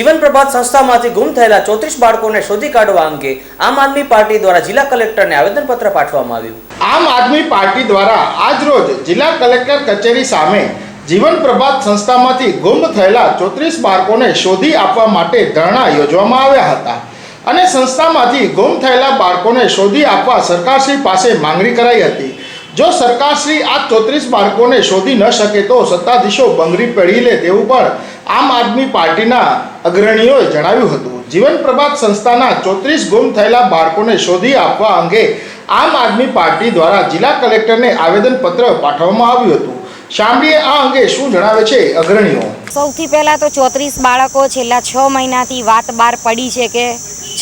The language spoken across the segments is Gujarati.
જીવન પ્રભાત સંસ્થામાંથી ગુમ થયેલા 34 બાળકોને શોધી કાઢવા અંગે આમ આદમી પાર્ટી દ્વારા જિલ્લા કલેક્ટરને આવેદનપત્ર પાઠવવામાં આવ્યું। આમ આદમી પાર્ટી દ્વારા આજરોજ જિલ્લા કલેક્ટર કચેરી સામે જીવન પ્રભાત સંસ્થામાંથી ગુમ થયેલા 34 બાળકોને શોધી આપવા માટે ધરણા યોજવામાં આવ્યા હતા અને સંસ્થામાંથી ગુમ થયેલા બાળકોને શોધી આપવા સરકારશ્રી પાસે માંગણી કરાઈ હતી। જો સરકારશ્રી આ 34 બાળકોને શોધી ન શકે તો સત્તાધીશો બંગરી પેઢી લે તેવું પણ આમ આદમી પાર્ટીના અગ્રણીઓએ જણાવ્યું હતું। જીવન પ્રભાત સંસ્થાના 34 ગુમ થયેલા બાળકોને શોધી આપવા અંગે આમ આદમી પાર્ટી દ્વારા જિલ્લા કલેક્ટરને આવેદનપત્ર પાઠવવામાં આવ્યું હતું। સાંભળીએ આ અંગે શું જણાવે છે અગ્રણીઓ। સૌથી પહેલા તો 34 બાળકો છેલ્લા 6 મહિનાથી વાત બહાર પડી છે કે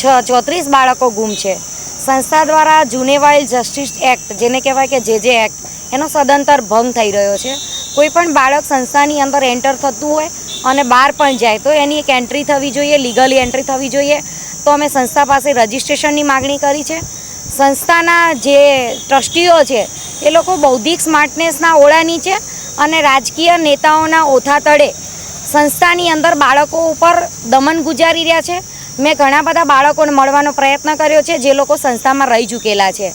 34 બાળકો ગુમ છે। સંસ્થા દ્વારા જુનેવાઇલ જસ્ટિસ એક્ટ જેને કહેવાય કે જે એક્ટ એનો સદંતર ભંગ થઈ રહ્યો છે। કોઈ પણ બાળક સંસ્થાની અંદર એન્ટર થતું હોય અને બહાર પણ જાય તો એની એક એન્ટ્રી થવી જોઈએ, લીગલી એન્ટ્રી થવી જોઈએ। તો અમે સંસ્થા પાસે રજિસ્ટ્રેશનની માગણી કરી છે। સંસ્થાના જે ટ્રસ્ટીઓ છે એ લોકો બૌદ્ધિક સ્માર્ટનેસના ઓળા નીચે અને રાજકીય નેતાઓના ઓથા તળે સંસ્થાની અંદર બાળકો ઉપર દમન ગુજારી રહ્યા છે। મેં ઘણા બધા બાળકોને મળવાનો પ્રયત્ન કર્યો છે જે લોકો સંસ્થામાં રહી ચૂકેલા છે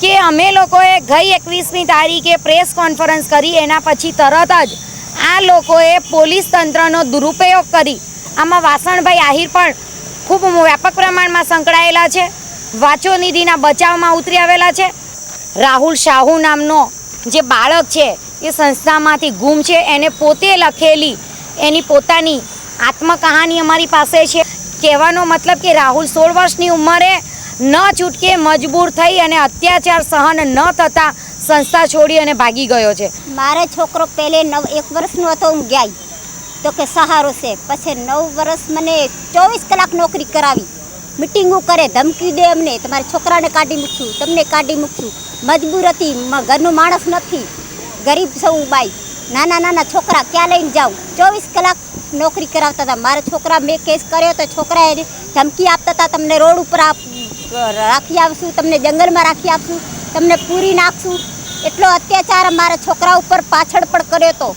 કે અમે લોકોએ ગઈ 21મી તારીખે પ્રેસ કોન્ફરન્સ કરી, એના પછી તરત જ આ લોકોએ પોલીસ તંત્રનો દુરુપયોગ કરી આમાં વાસણભાઈ આહિર પણ ખૂબ વ્યાપક પ્રમાણમાં સંકળાયેલા છે, વાંચો નિધિના બચાવમાં ઉતરી આવેલા છે। રાહુલ શાહુ નામનો જે બાળક છે એ સંસ્થામાંથી ગુમ છે, એને પોતે લખેલી એની પોતાની આત્મકહાની અમારી પાસે છે। કહેવાનો મતલબ કે રાહુલ 16 વર્ષની ઉંમરે ન છૂટકે મજબૂર થઈ અને અત્યાચાર સહન ન થતાં સંસ્થા છોડી અને ભાગી ગયો છે। મારો છોકરો પહેલે 1 વર્ષનો હતો, હું ગઈ તો કે સહારો છે, પછી 9 વર્ષ મને 24 કલાક નોકરી કરાવી, મિટિંગો કરે, ધમકી દે અમને તમારા છોકરાને કાઢી મૂકશું, તમને કાઢી મૂકશું। મજબૂર હતી, ઘરનું માણસ નથી, ગરીબ સૌ બાઈ, નાના છોકરા ક્યાં લઈને જાઉં। 24 કલાક નોકરી કરાવતા હતા। મારા છોકરા મેં કેસ કર્યો તો છોકરા એને ધમકી આપતા હતા, તમને રોડ ઉપર રાખી આવશું, તમને જંગલમાં રાખી આપશું, તમને પૂરી નાખશું। એટલો અત્યાચાર મારા છોકરા ઉપર પાછળ પણ કર્યો હતો,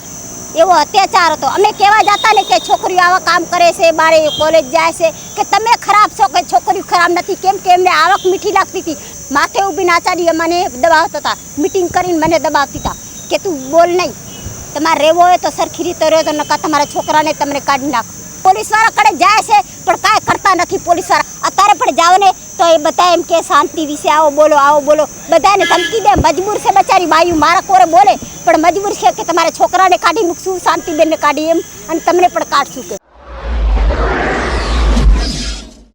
એવો અત્યાચાર હતો। અમે કહેવા જતા ને કે છોકરીઓ આવા કામ કરે છે, બારે કોલેજ જાય છે કે તમે ખરાબ છો, કે છોકરીઓ ખરાબ નથી, કેમ કે એમને આવક મીઠી લાગતી હતી। માથે ઊભી નાચાડી મને દબાવતા હતા, મિટિંગ કરીને મને દબાવતી હતા કે તું બોલ નહીં, તમારે રહેવો હોય તો સરખી રીતે રહ્યો તો નકા તમારા છોકરાને તમને કાઢી નાખ। પોલીસવાળા કડે જાય છે પણ કાંઈ કરતા નથી પોલીસવાળા। અત્યારે પણ જાઓ ને તો એ બધા એમ કે શાંતિ વિશે આવો બોલો, બધાને ધમકી દે। મજબૂર છે બચારી બાયું, મારા કોરે બોલે પણ મજબૂર છે કે તમારા છોકરાને કાઢી મૂકશું, શાંતિબેનને કાઢી એમ અને તમને પણ કાઢશું કે